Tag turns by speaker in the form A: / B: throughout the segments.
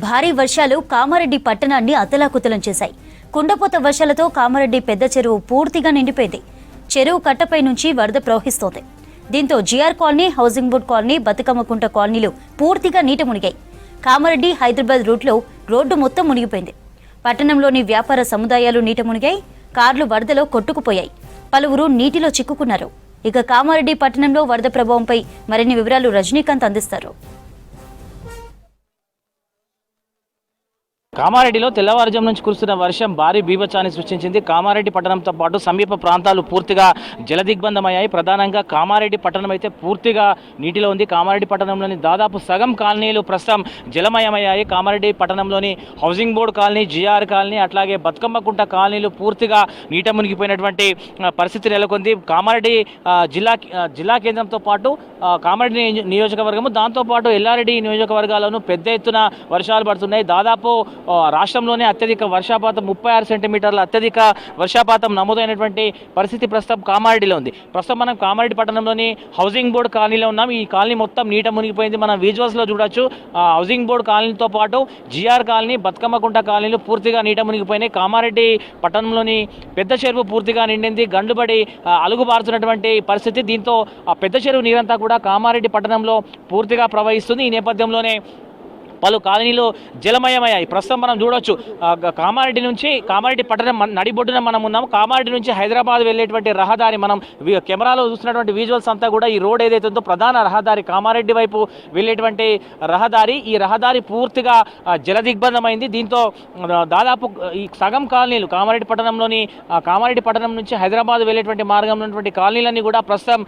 A: భారీ వర్షాలు కామారెడ్డి పట్టణాన్ని అతలాకుతలం చేశాయి. కుండపోత వర్షాలతో కామారెడ్డి పెద్ద చెరువు పూర్తిగా నిండిపోయింది. చెరువు కట్టపై నుంచి వరద ప్రవహిస్తోంది. దీంతో GR colony, housing board colony, Bathukammakunta కాలనీలు పూర్తిగా నీట మునిగాయి. కామారెడ్డి హైదరాబాద్ రూట్లో రోడ్డు మొత్తం మునిగిపోయింది. పట్టణంలోని వ్యాపార సముదాయాలు నీట మునిగాయి. కార్లు వరదలో కొట్టుకుపోయాయి. పలువురు నీటిలో చిక్కుకున్నారు. ఇక కామారెడ్డి పట్టణంలో వరద ప్రభావంపై మరిన్ని వివరాలు రజనీకాంత్ అందిస్తారు.
B: కామారెడ్డిలో తెల్లవారుజాము నుంచి కురుస్తున్న వర్షం భారీ బీభత్సాన్ని సృష్టించింది. కామారెడ్డి పట్టణంతో పాటు సమీప ప్రాంతాలు పూర్తిగా జలదిగ్బంధమయ్యాయి. ప్రధానంగా కామారెడ్డి పట్టణం అయితే పూర్తిగా నీటిలో ఉంది. కామారెడ్డి పట్టణంలోని దాదాపు సగం కాలనీలు ప్రస్తుతం జలమయమయ్యాయి. కామారెడ్డి పట్టణంలోని housing board colony, GR colony, అట్లాగే బతుకమ్మకుంట కాలనీలు పూర్తిగా నీట మునిగిపోయినటువంటి పరిస్థితి నెలకొంది. కామారెడ్డి జిల్లా కేంద్రంతో పాటు కామారెడ్డి నియోజకవర్గము, దాంతోపాటు ఎల్లారెడ్డి నియోజకవర్గాల్లోనూ పెద్ద ఎత్తున వర్షాలు పడుతున్నాయి. దాదాపు రాష్ట్రంలోనే అత్యధిక వర్షపాతం 36 సెంటీమీటర్ల అత్యధిక వర్షపాతం నమోదైనటువంటి పరిస్థితి ప్రస్తుతం కామారెడ్డిలో ఉంది. ప్రస్తుతం మనం కామారెడ్డి పట్టణంలోని హౌసింగ్ బోర్డ్ కాలనీలో ఉన్నాం. ఈ కాలనీ మొత్తం నీట మునిగిపోయింది. మనం విజువల్స్లో చూడొచ్చు. హౌసింగ్ బోర్డ్ కాలనీతో పాటు జిఆర్ కాలనీ, బతుకమ్మకుంట కాలనీలు పూర్తిగా నీట మునిగిపోయినాయి. కామారెడ్డి పట్టణంలోని పెద్ద చెరువు పూర్తిగా నిండింది. గండుబడి అలుగుబారుతున్నటువంటి పరిస్థితి. దీంతో ఆ పెద్ద చెరువు నీరంతా కూడా కామారెడ్డి పట్టణంలో పూర్తిగా ప్రవహిస్తుంది. ఈ నేపథ్యంలోనే పలు కాలనీలు జలమయమయ్యాయి. ప్రస్తుతం మనం చూడొచ్చు, కామారెడ్డి పట్టణం నడిబొడ్డున మనం ఉన్నాం. కామారెడ్డి నుంచి హైదరాబాద్ వెళ్ళేటువంటి రహదారి, మనం కెమెరాలో చూస్తున్నటువంటి విజువల్స్ అంతా కూడా ఈ రోడ్ ఏదైతే ఉందో ప్రధాన రహదారి, కామారెడ్డి వైపు వెళ్ళేటువంటి రహదారి, ఈ రహదారి పూర్తిగా జలదిగ్బంధమైంది. దీంతో దాదాపు ఈ సగం కాలనీలు కామారెడ్డి పట్టణం నుంచి హైదరాబాద్ వెళ్ళేటువంటి మార్గంలో ఉన్నటువంటి కాలనీలన్నీ కూడా ప్రస్తుతం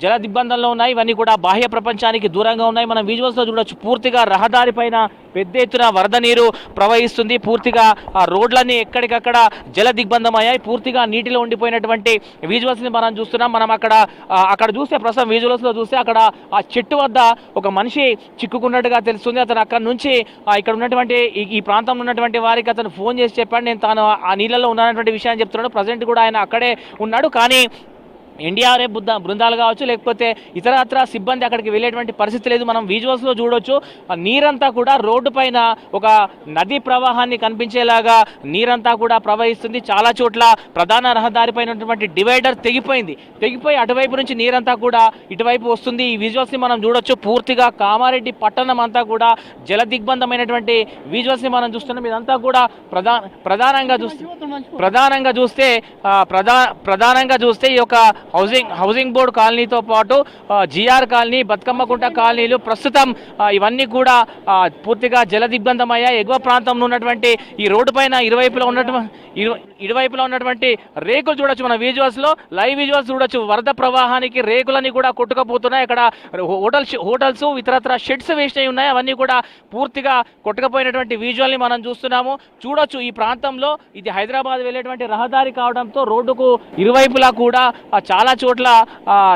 B: జల దిగ్బంధంలో ఉన్నాయి. ఇవన్నీ కూడా బాహ్య ప్రపంచానికి దూరంగా ఉన్నాయి. మనం విజువల్స్లో చూడొచ్చు. పూర్తిగా రహదారి పైన పెద్ద ఎత్తున వరద నీరు ప్రవహిస్తుంది. పూర్తిగా ఆ రోడ్లన్నీ ఎక్కడికక్కడ జల దిగ్బంధం అయ్యాయి. పూర్తిగా నీటిలో ఉండిపోయినటువంటి విజువల్స్ని మనం చూస్తున్నాం. మనం అక్కడ చూస్తే, ప్రస్తుతం విజువల్స్లో చూస్తే అక్కడ ఆ చెట్టు వద్ద ఒక మనిషి చిక్కుకున్నట్టుగా తెలుస్తుంది. అతను అక్కడ నుంచి ఇక్కడ ఉన్నటువంటి ఈ ప్రాంతంలో ఉన్నటువంటి వారికి అతను ఫోన్ చేసి చెప్పాడు, నేను తాను ఆ నీళ్ళలో ఉన్నటువంటి విషయాన్ని చెప్తున్నాడు. ప్రజెంట్ కూడా ఆయన అక్కడే ఉన్నాడు. కానీ ఎన్డీఆర్ఎఫ్ బృందాలు కావచ్చు, లేకపోతే ఇతరత్ర సిబ్బంది అక్కడికి వెళ్ళేటువంటి పరిస్థితి లేదు. మనం విజువల్స్లో చూడొచ్చు. నీరంతా కూడా రోడ్డు పైన ఒక నదీ ప్రవాహాన్ని కనిపించేలాగా నీరంతా కూడా ప్రవహిస్తుంది. చాలా చోట్ల ప్రధాన రహదారి పైన ఉన్నటువంటి డివైడర్ తెగిపోయి అటువైపు నుంచి నీరంతా కూడా ఇటువైపు వస్తుంది. ఈ విజువల్స్ని మనం చూడొచ్చు. పూర్తిగా కామారెడ్డి పట్టణం అంతా కూడా జల దిగ్బంధమైనటువంటి విజువల్స్ని మనం చూస్తున్నాం. ఇదంతా కూడా ప్రధానంగా చూస్తే ఈ యొక్క హౌసింగ్ బోర్డ్ కాలనీతో పాటు జిఆర్ కాలనీ, బతుకమ్మకుంట కాలనీలు ప్రస్తుతం ఇవన్నీ కూడా పూర్తిగా జల దిగ్బంధమయ్యాయి. ఎగువ ప్రాంతంలో ఉన్నటువంటి ఈ రోడ్డు పైన ఇరువైపులా ఉన్నటువంటి రేకులు చూడొచ్చు. మన విజువల్స్లో లైవ్ విజువల్స్ చూడొచ్చు. వరద ప్రవాహానికి రేకులన్నీ కూడా కొట్టుకుపోతున్నాయి. అక్కడ హోటల్స్ ఇతరత్ర షెడ్స్ వేస్ట్ అయి ఉన్నాయి. అవన్నీ కూడా పూర్తిగా కొట్టుకుపోయినటువంటి విజువల్ని మనం చూస్తున్నాము. చూడొచ్చు, ఈ ప్రాంతంలో ఇది హైదరాబాద్ వెళ్ళేటువంటి రహదారి కావడంతో రోడ్డుకు ఇరువైపులా కూడా చాలా చోట్ల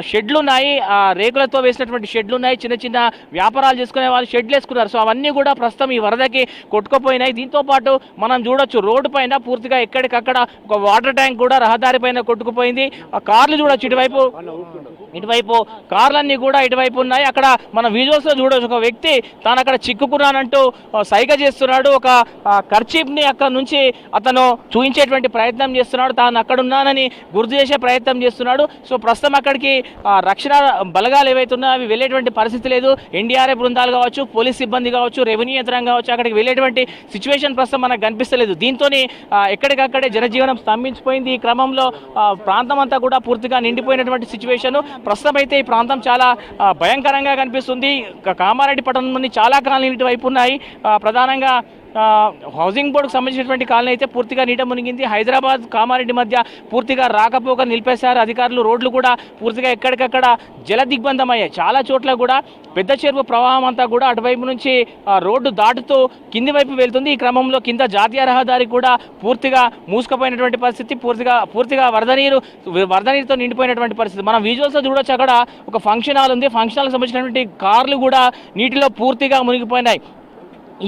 B: షెడ్లు ఉన్నాయి. రేకులతో వేసినటువంటి షెడ్లు ఉన్నాయి. చిన్న చిన్న వ్యాపారాలు చేసుకునే వాళ్ళు షెడ్లు వేసుకున్నారు. సో అవన్నీ కూడా ప్రస్తుతం ఈ వరదకి కొట్టుకుపోయినాయి. దీంతో పాటు మనం చూడొచ్చు, రోడ్డు పైన పూర్తిగా ఎక్కడికక్కడ ఒక వాటర్ ట్యాంక్ కూడా రహదారి పైన కొట్టుకుపోయింది. ఆ కార్లు చూడొచ్చు, ఇటువైపు కార్లన్నీ కూడా ఇటువైపు ఉన్నాయి. అక్కడ మన విజువల్స్లో చూడొచ్చు, ఒక వ్యక్తి తాను అక్కడ చిక్కుకున్నానంటూ సైగ చేస్తున్నాడు. ఒక కర్చీప్ని అక్కడ నుంచి అతను చూపించేటువంటి ప్రయత్నం చేస్తున్నాడు. తాను అక్కడ ఉన్నానని గుర్తు చేసే ప్రయత్నం చేస్తున్నాడు. సో ప్రస్తుతం అక్కడికి రక్షణ బలగాలు ఏవైతే ఉన్నాయో అవి వెళ్ళేటువంటి పరిస్థితి లేదు. ఎన్డీఆర్ఎఫ్ బృందాలు కావచ్చు, పోలీస్ సిబ్బంది కావచ్చు, రెవెన్యూ యంత్రాంగం కావచ్చు, అక్కడికి వెళ్ళేటువంటి సిచ్యువేషన్ ప్రస్తుతం మనకు కనిపిస్తలేదు. దీంతో ఎక్కడికక్కడే జనజీవనం స్తంభించిపోయింది. ఈ క్రమంలో ప్రాంతం అంతా కూడా పూర్తిగా నిండిపోయినటువంటి సిచ్యువేషన్. ప్రస్తుతం అయితే ఈ ప్రాంతం చాలా భయంకరంగా కనిపిస్తుంది. కామారెడ్డి పట్టణం నుండి చాలా కాలనీలు ఇటువైపు ఉన్నాయి. ప్రధానంగా హౌసింగ్ బోర్డుకు సంబంధించినటువంటి కాలనీ అయితే పూర్తిగా నీట మునిగింది. హైదరాబాద్ కామారెడ్డి మధ్య పూర్తిగా రాకపోక నిలిపేశారు అధికారులు. రోడ్లు కూడా పూర్తిగా ఎక్కడికక్కడ జల దిగ్బంధం అయ్యాయి. చాలా చోట్ల కూడా పెద్ద చెరువు ప్రవాహం అంతా కూడా అటువైపు నుంచి రోడ్డు దాటుతూ కింది వైపు వెళ్తుంది. ఈ క్రమంలో కింద జాతీయ రహదారి కూడా పూర్తిగా మూసుకుపోయినటువంటి పరిస్థితి. పూర్తిగా వరద నీరుతో నిండిపోయినటువంటి పరిస్థితి. మనం విజువల్స్లో చూడొచ్చు, అక్కడ ఒక ఫంక్షన్ హాల్ ఉంది. ఫంక్షన్ హాల్కి సంబంధించినటువంటి కార్లు కూడా నీటిలో పూర్తిగా మునిగిపోయినాయి.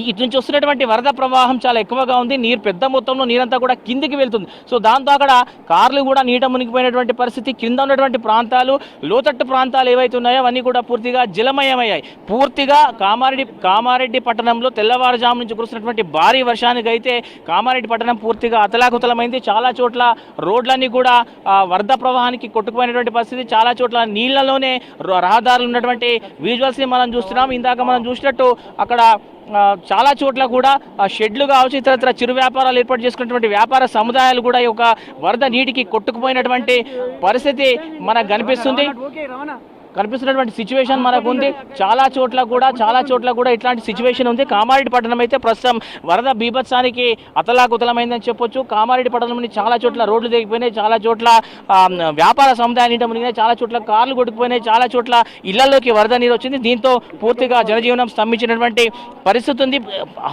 B: ఇటు నుంచి వస్తున్నటువంటి వరద ప్రవాహం చాలా ఎక్కువగా ఉంది. నీరు పెద్ద మొత్తంలో నీరంతా కూడా కిందికి వెళ్తుంది. సో దాంతో అక్కడ కార్లు కూడా నీట మునిగిపోయినటువంటి పరిస్థితి. కింద ఉన్నటువంటి ప్రాంతాలు, లోతట్టు ప్రాంతాలు ఏవైతే ఉన్నాయో అవన్నీ కూడా పూర్తిగా జలమయమయ్యాయి. పూర్తిగా కామారెడ్డి పట్టణంలో తెల్లవారుజాము నుంచి కురుస్తున్నటువంటి భారీ వర్షానికి అయితే కామారెడ్డి పట్టణం పూర్తిగా అతలాకుతలమైంది. చాలా చోట్ల రోడ్లన్నీ కూడా వరద ప్రవాహానికి కొట్టుకుపోయినటువంటి పరిస్థితి. చాలా చోట్ల నీళ్లలోనే రహదారులు ఉన్నటువంటి విజువల్స్ని మనం చూస్తున్నాం. ఇందాక మనం చూసినట్టు అక్కడ చాలా చోట్ల కూడా షెడ్లు కావచ్చు, ఇతరత్ర చిరు వ్యాపారాలు ఏర్పాటు చేసుకున్నటువంటి వ్యాపార సముదాయాలు కూడా ఈ యొక్క వరద నీటికి కొట్టుకుపోయినటువంటి పరిస్థితి మనకు కనిపిస్తున్నటువంటి సిచ్యువేషన్ మనకు ఉంది. చాలా చోట్ల కూడా ఇట్లాంటి సిచ్యువేషన్ ఉంది. కామారెడ్డి పట్టణం అయితే ప్రస్తుతం వరద బీభత్సానికి అతలాకుతలమైందని చెప్పొచ్చు. కామారెడ్డి పట్టణంలోని చాలా చోట్ల రోడ్లు తెగిపోయినాయి, చాలా చోట్ల వ్యాపార సముదాయాలు నీట మునిగినాయి, చాలా చోట్ల కార్లు కొట్టుకుపోయినాయి, చాలా చోట్ల ఇళ్లలోకి వరద నీరు వచ్చింది. దీంతో పూర్తిగా జనజీవనం స్తంభించినటువంటి పరిస్థితి ఉంది.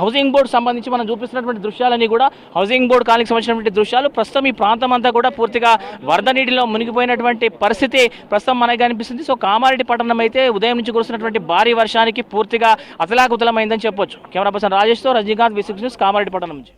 B: హౌసింగ్ బోర్డు సంబంధించి మనం చూపిస్తున్నటువంటి దృశ్యాలన్నీ కూడా హౌసింగ్ బోర్డు కాలనీకి సంబంధించినటువంటి దృశ్యాలు. ప్రస్తుతం ఈ ప్రాంతం అంతా కూడా పూర్తిగా వరద నీటిలో మునిగిపోయినటువంటి పరిస్థితి ప్రస్తుతం మనకు కనిపిస్తుంది. సో కామారెడ్డి పట్టణం అయితే ఉదయం నుంచి కురుస్తున్నటువంటి భారీ వర్షానికి పూర్తిగా అతలాకుతలమైందని చెప్పొచ్చు. కెమెరా పర్సన్ రాజేష్తో రజనీకాంత్, V6 న్యూస్, కామారెడ్డి పట్టణం నుంచి.